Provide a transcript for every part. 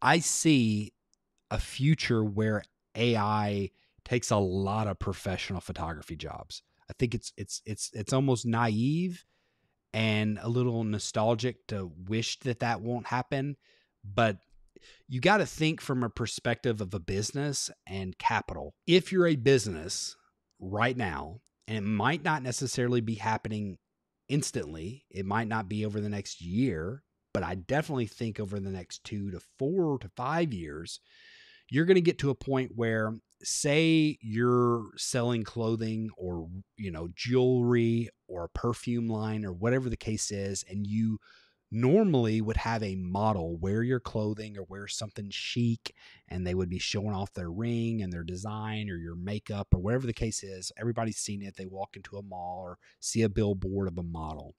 I see a future where AI takes a lot of professional photography jobs. I think it's almost naive and a little nostalgic to wish that that won't happen, but you got to think from a perspective of a business and capital. If you're a business right now, and it might not necessarily be happening instantly, it might not be over the next year, but I definitely think over the next 2 to 4 to 5 years, you're going to get to a point where, say you're selling clothing or, jewelry or a perfume line or whatever the case is, and you normally would have a model wear your clothing or wear something chic, and they would be showing off their ring and their design or your makeup or whatever the case is. Everybody's seen it. They walk into a mall or see a billboard of a model.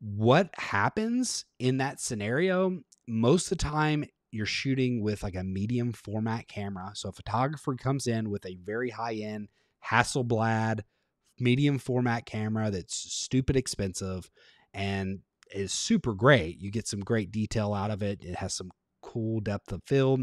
What happens in that scenario? Most of the time, you're shooting with like a medium format camera. So a photographer comes in with a very high end Hasselblad medium format camera that's stupid expensive and is super great. You get some great detail out of it. It has some cool depth of field.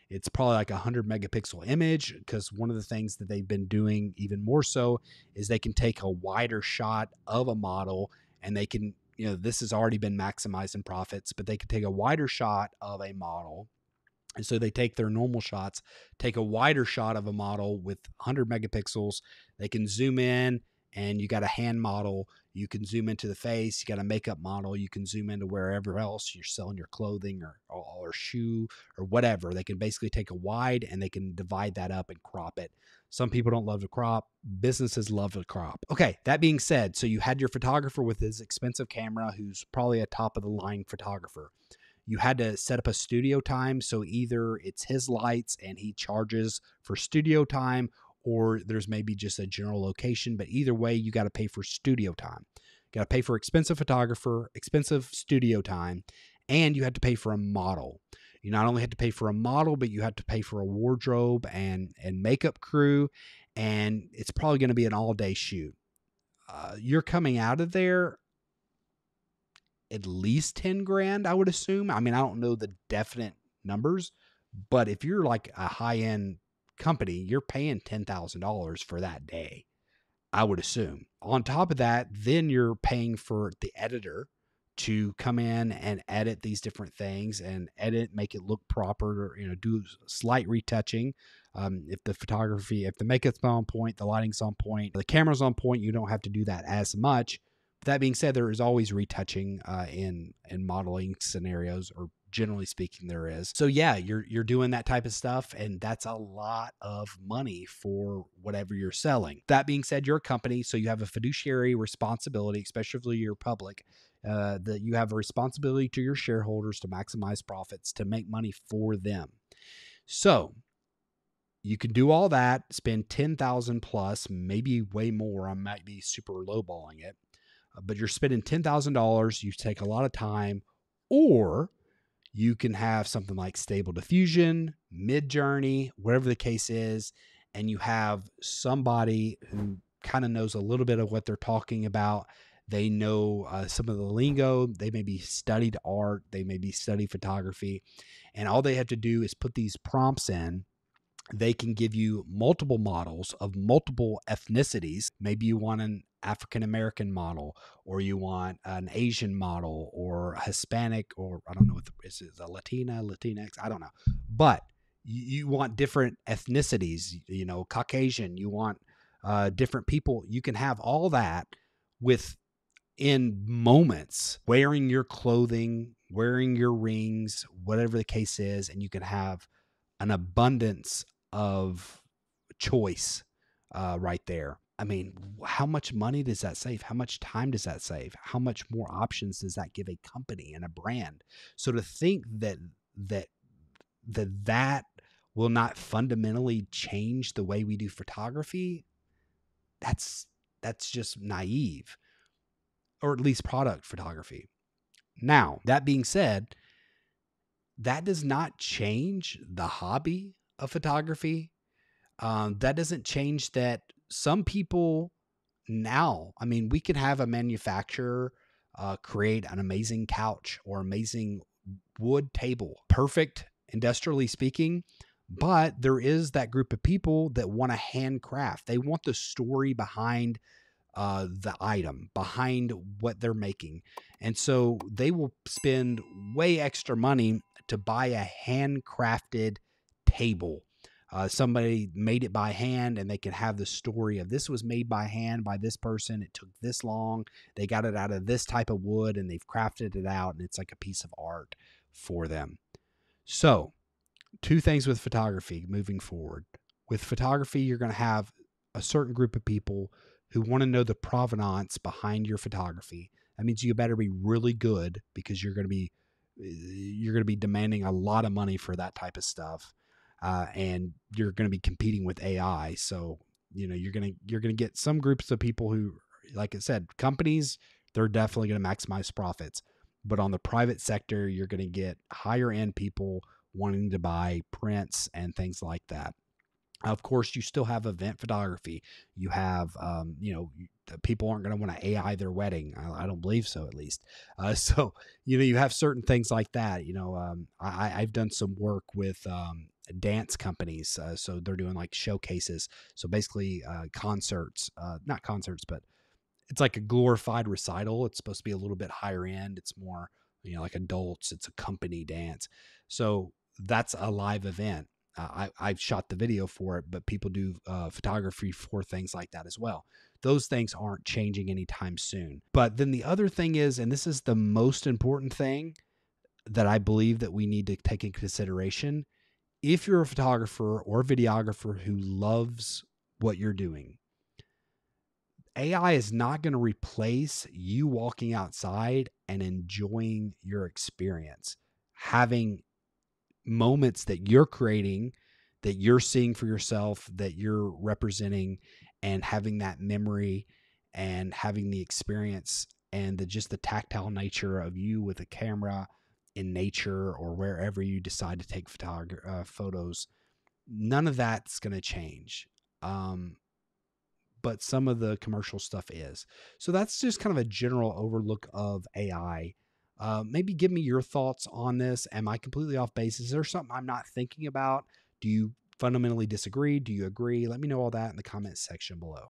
It's probably like 100 megapixel image, because one of the things that they've been doing even more so is they can take a wider shot of a model, and they can, this has already been maximized in profits, but they can take a wider shot of a model. And so they take their normal shots, take a wider shot of a model with 100 megapixels. They can zoom in, and you got a hand model. You can zoom into the face. You got a makeup model. You can zoom into wherever else you're selling your clothing or shoe or whatever. They can basically take a wide and they can divide that up and crop it. Some people don't love to crop. Businesses love to crop. Okay, that being said, so you had your photographer with his expensive camera, who's probably a top of the line photographer. You had to set up a studio time. So either it's his lights and he charges for studio time, or there's maybe just a general location. But either way, you got to pay for studio time. You got to pay for expensive photographer, expensive studio time, and you had to pay for a model. You not only had to pay for a model, but you had to pay for a wardrobe and makeup crew. And it's probably going to be an all-day shoot. You're coming out of there at least 10 grand, I would assume. I mean, I don't know the definite numbers, but if you're like a high end company, you're paying $10,000 for that day, I would assume. On top of that, then you're paying for the editor to come in and edit these different things and make it look proper, or, do slight retouching. If the makeup's on point, the lighting's on point, the camera's on point, you don't have to do that as much. That being said, there is always retouching in modeling scenarios, or generally speaking, there is. So yeah, you're doing that type of stuff, and that's a lot of money for whatever you're selling. That being said, you're a company, so you have a fiduciary responsibility, especially if you're public, that you have a responsibility to your shareholders to maximize profits, to make money for them. So you can do all that, spend 10,000 plus, maybe way more. I might be super lowballing it. But you're spending $10,000. You take a lot of time, or you can have something like Stable Diffusion, Midjourney, whatever the case is, and you have somebody who kind of knows a little bit of what they're talking about. They know some of the lingo. They maybe studied art. They maybe studied photography. And all they have to do is put these prompts in. They can give you multiple models of multiple ethnicities. Maybe you want an African American model, or you want an Asian model, or a Hispanic, or I don't know, is it a Latina, Latinx? I don't know. But you want different ethnicities, Caucasian, you want different people. You can have all that within moments, wearing your clothing, wearing your rings, whatever the case is, and you can have an abundance of choice right there. I mean, how much money does that save? How much time does that save? How much more options does that give a company and a brand? So to think that will not fundamentally change the way we do photography, that's just naive, or at least product photography. Now, that being said, that does not change the hobby of photography. That doesn't change that some people now, I mean, we can have a manufacturer create an amazing couch or amazing wood table. Perfect, industrially speaking. But there is that group of people that want to handcraft. They want the story behind the item, behind what they're making. And so they will spend way extra money to buy a handcrafted table. Somebody made it by hand, and they can have the story of this was made by hand by this person. It took this long. They got it out of this type of wood, and they've crafted it out, and it's like a piece of art for them. So, two things with photography moving forward. With photography, you're going to have a certain group of people who want to know the provenance behind your photography. That means you better be really good, because you're going to be demanding a lot of money for that type of stuff, and you're going to be competing with AI. So you're going to get some groups of people who, like I said, companies, they're definitely going to maximize profits. But on the private sector, you're going to get higher end people wanting to buy prints and things like that. Of course, you still have event photography. You have, people aren't going to want to AI their wedding. I don't believe so, at least. So, you have certain things like that. I've done some work with dance companies. So they're doing like showcases. So basically concerts, not concerts, but it's like a glorified recital. It's supposed to be a little bit higher end. It's more, like adults. It's a company dance. So that's a live event. I've shot the video for it, but people do photography for things like that as well. Those things aren't changing anytime soon. But then the other thing is, and this is the most important thing that I believe that we need to take into consideration, if you're a photographer or videographer who loves what you're doing, AI is not going to replace you walking outside and enjoying your experience, having moments that you're creating, that you're seeing for yourself, that you're representing, and having that memory and having the experience and just the tactile nature of you with a camera in nature or wherever you decide to take photos. None of that's going to change. But some of the commercial stuff is. So that's just kind of a general overlook of AI. Maybe give me your thoughts on this. Am I completely off base? Is there something I'm not thinking about? Do you fundamentally disagree? Do you agree? Let me know all that in the comments section below.